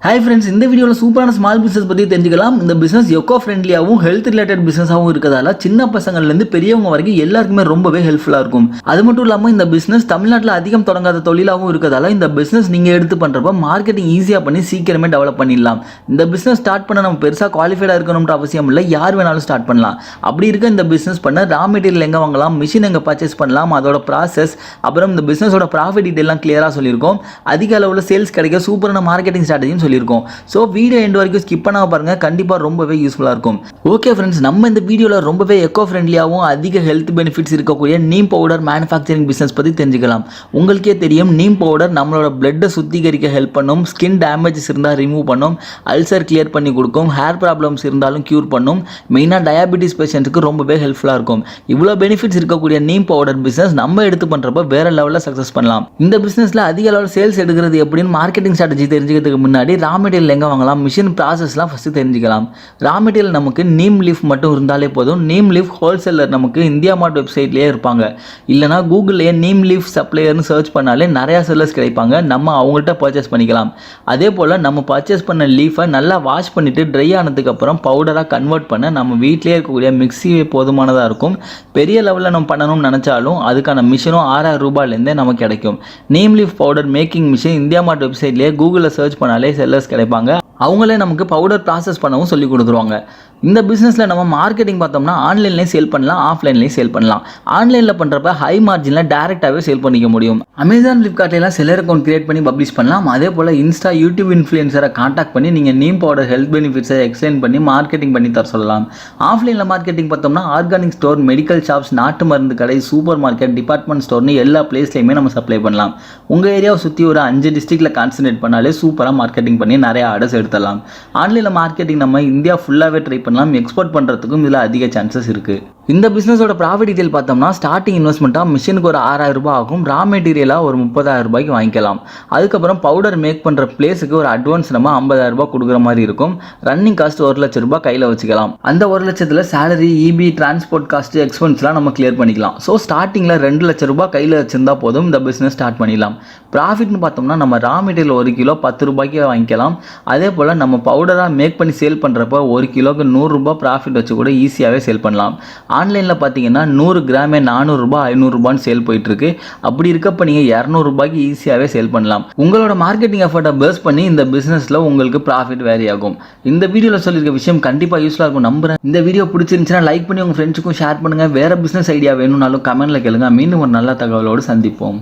Hi friends, இந்த வீடியோவில் சூப்பரான ஸ்மால் பிஸ்னஸ் பற்றி தெரிஞ்சுக்கலாம். இந்த பிஸ்னஸ் எக்கோ ஃப்ரெண்ட்லியாகவும் ஹெல்த் ரிலேட்டட் பிஸ்னஸாகவும் இருக்கிறதால சின்ன பசங்கள்லேருந்து பெரியவங்க வரைக்கும் எல்லாருக்குமே ரொம்பவே ஹெல்ப்ஃபுல்லாக இருக்கும். அது மட்டும் இல்லாமல் இந்த பிஸ்னஸ் தமிழ்நாட்டில் அதிகம் தொடங்காத தொழிலாகவும் இருக்கிறதால இந்த பிஸ்னஸ் நீங்கள் எடுத்து பண்ணுறப்ப மார்க்கெட்டிங் ஈஸியாக பண்ணி சீக்கிரமே டெவலப் பண்ணிடலாம். இந்த பிஸ்னஸ் ஸ்டார்ட் பண்ண நம்ம பெருசாக குவாலிஃபைடாக இருக்கணும்ன்ற அவசியம் இல்லை, யார் வேணாலும் ஸ்டார்ட் பண்ணலாம். அப்படி இருக்க இந்த பிஸ்னஸ் பண்ண ரா மெட்டீரியல் எங்கே வாங்கலாம், மிஷின் எங்கே பர்ச்சேஸ் பண்ணலாம், அதோட ப்ராசஸ், அப்புறம் இந்த பிஸ்னஸோட ப்ராஃபிட் டீட்டெயிலாம் கிளியராக சொல்லியிருக்கோம். அதிக அளவில் சேல்ஸ் கிடைக்க சூப்பரான மார்க்கெட்டிங் ஸ்ட்ராட்டஜின்னு சொல்லியிருக்கோம். ஸோ வீடியோ எண்ட் வரைக்கும் ஸ்கிப் பண்ணாம பாருங்க, கண்டிப்பாக ரொம்பவே யூஸ்ஃபுல்லாக இருக்கும். ஓகே ஃப்ரெண்ட்ஸ், நம்ம இந்த வீடியோவில் ரொம்பவே எக்கோ ஃப்ரெண்ட்லியாகவும் அதிக ஹெல்த் பெனிஃபிட்ஸ் இருக்கக்கூடிய நீம் பவுடர் மேனுஃபேக்சரிங் பிஸ்னஸ் பற்றி தெரிஞ்சுக்கலாம். உங்களுக்கே தெரியும், நீம் பவுடர் நம்மளோட பிளட்டை சுத்திகரிக்க ஹெல்ப் பண்ணும், ஸ்கின் டேமேஜஸ் இருந்தால் ரிமூவ் பண்ணும், அல்சர் கிளியர் பண்ணி கொடுக்கும், ஹேர் ப்ராப்ளம்ஸ் இருந்தாலும் க்யூர் பண்ணும், மெயினாக டயாபிட்டிஸ் பேஷண்ட்டுக்கு ரொம்பவே ஹெல்ப்ஃபுல்லாக இருக்கும். இவ்வளோ பெனிஃபிட்ஸ் இருக்கக்கூடிய நீம் பவுடர் பிஸ்னஸ் நம்ம எடுத்து பண்ணுறப்ப வேற லெவலில் சக்ஸஸ் பண்ணலாம். இந்த பிஸ்னஸில் அதிக அளவில் சேல்ஸ் எடுக்கிறது எப்படின்னு மார்க்கெட்டிங் ஸ்ட்ராட்டஜி தெரிஞ்சுக்கிறதுக்கு முன்னாடி ரா மெட்டீரியல் எங்கே வாங்கலாம், மிஷின் ப்ராசஸ்லாம் ஃபஸ்ட்டு தெரிஞ்சுக்கலாம். ரா மெட்டீரியல் நமக்கு நீம் லீஃப் மட்டும் இருந்தாலே போதும். நீம் லீஃப் ஹோல்சேலர் நமக்கு இந்தியா மார்ட் வெப்சைட்லேயே இருப்பாங்க. இல்லைனா கூகுள்லேயே நீம் லீஃப் சப்ளையர்னு சர்ச் பண்ணாலே நிறையா செல்லர்ஸ் கிடைப்பாங்க, நம்ம அவங்கள்ட்ட பர்ச்சேஸ் பண்ணிக்கலாம். அதே போல் நம்ம பர்ச்சேஸ் பண்ண லீஃபை நல்லா வாஷ் பண்ணிவிட்டு ட்ரை ஆனதுக்கப்புறம் பவுடராக கன்வெர்ட் பண்ண நம்ம வீட்டிலே இருக்கக்கூடிய மிக்ஸி போதுமானதாக இருக்கும். பெரிய லெவலில் நம்ம பண்ணணும்னு நினச்சாலும் அதுக்கான மிஷினும் 6000 ரூபாயிலேருந்தே நமக்கு கிடைக்கும். Neem leaf powder making machine India mart வெப்சைட்லேயே கூகுளில் சர்ச் பண்ணாலே செல்லர்ஸ் கிடைப்பாங்க. அவங்களே நமக்கு பவுடர் ப்ராசஸ் பண்ணவும் சொல்லி கொடுத்துருவாங்க. இந்த பிஸ்னஸில் நம்ம மார்க்கெட்டிங் பார்த்தோம்னா ஆன்லைன்லேயும் சேல் பண்ணலாம், ஆஃப்லைன்லேயும் சேல் பண்ணலாம். ஆன்லைனில் பண்ணுறப்ப ஹை மார்ஜினில் டேரெக்டாகவே சேல் பண்ணிக்க முடியும். அமேசான், ஃப்ளிப்கார்ட்லாம் செல்லர் அக்கௌண்ட் கிரியேட் பண்ணி பப்ளிஷ் பண்ணலாம். அதே போல் இன்ஸ்டா, யூடியூப் இன்ஃப்ளூயன்சரை காண்டாக்ட் பண்ணி நீங்கள் நீம் பவுடர் ஹெல்த் பெனிஃபிட்ஸை எக்ஸ்பிளைன் பண்ணி மார்க்கெட்டிங் பண்ணி தர சொல்லலாம். ஆஃப்லைனில் மார்க்கெட்டிங் பார்த்தோம்னா ஆர்கானிக் ஸ்டோர், மெடிக்கல் ஷாப்ஸ், நாட்டு மருந்து கடை, சூப்பர் மார்க்கெட், டிபார்ட்மெண்ட் ஸ்டோர்னு எல்லா பிளேஸ்லையுமே நம்ம சப்ளை பண்ணலாம். உங்கள் ஏரியாவை சுற்றி ஒரு 5 டிஸ்ட்ரிக்டில் கான்சன்ட்ரேட் பண்ணாலே சூப்பராக மார்க்கெட்டிங் பண்ணி நிறைய ஆர்டர்ஸ் எடுத்துடலாம். ஆன்லைனில் மார்க்கெட்டிங் நம்ம இந்தியா ஃபுல்லாகவே ட்ரை பண்ணலாம், எக்ஸ்போர்ட் பண்ணுறதுக்கும் இதில் அதிக சான்சஸ் இருக்குது. இந்த பிஸ்னஸோட ப்ராஃபிட் டீட்டெயில் பார்த்தோம்னா ஸ்டார்டிங் இன்வெஸ்ட்மெண்ட்டாக மிஷினுக்கு ஒரு 6000 ரூபாய் ஆகும், ரா மெட்டீரியலாக ஒரு 30000 ரூபாய்க்கு வாங்கிக்கலாம். அதுக்கப்புறம் பவுடர் மேக் பண்ணுற பிளேஸுக்கு ஒரு அட்வான்ஸ் நம்ம 50000 ரூபாய் கொடுக்குற மாதிரி இருக்கும். ரன்னிங் காஸ்ட் 1 லட்ச ரூபாய் கையில் வச்சுக்கலாம். அந்த 1 லட்சத்தில் சேலரி, இபி, டிரான்ஸ்போர்ட் காஸ்ட், எக்ஸ்பென்ஸ்லாம் நம்ம கிளியர் பண்ணிக்கலாம். ஸோ ஸ்டார்டிங்கில் 2 லட்ச ரூபாய் கையில் வச்சிருந்தா போதும், இந்த பிஸ்னஸ் ஸ்டார்ட் பண்ணிடலாம். ப்ராஃபிட்னு பார்த்தோம்னா நம்ம ரா மெட்டீரியல் 1 கிலோ 10 ரூபாய்க்கு வாங்கிக்கலாம். அதே போல் நம்ம பவுடராக மேக் பண்ணி சேல் பண்ணுறப்ப 1 கிலோக்கு 100 ரூபாய் ப்ராஃபிட் வச்சு கூட ஈஸியாகவே சேல் பண்ணலாம். ஆன்லைனில் பார்த்தீங்கன்னா 100 கிராமே 400 ரூபாய் 500 ரூபான்னு சேல் போயிட்டு இருக்கு. அப்படி இருக்கப்ப நீங்கள் 200 ரூபாய்க்கு ஈஸியாகவே சேல் பண்ணலாம். உங்களோட மார்க்கெட்டிங் எஃபர்ட்டை பேஸ் பண்ணி இந்த பிஸ்னஸில் உங்களுக்கு ப்ராஃபிட் வேரி ஆகும். இந்த வீடியோவில் சொல்லியிருக்க விஷயம் கண்டிப்பாக யூஸ்ஃபுல்லாக இருக்கும் நம்புறேன். இந்த வீடியோ பிடிச்சிருந்துச்சுன்னா லைக் பண்ணி உங்கள் ஃப்ரெண்ட்ஸுக்கும் ஷேர் பண்ணுங்கள். வேறு பிஸ்னஸ் ஐடியா வேணும்னாலும் கமெண்ட்டில் கேளுங்க. மீண்டும் ஒரு நல்ல தகவலோடு சந்திப்போம்.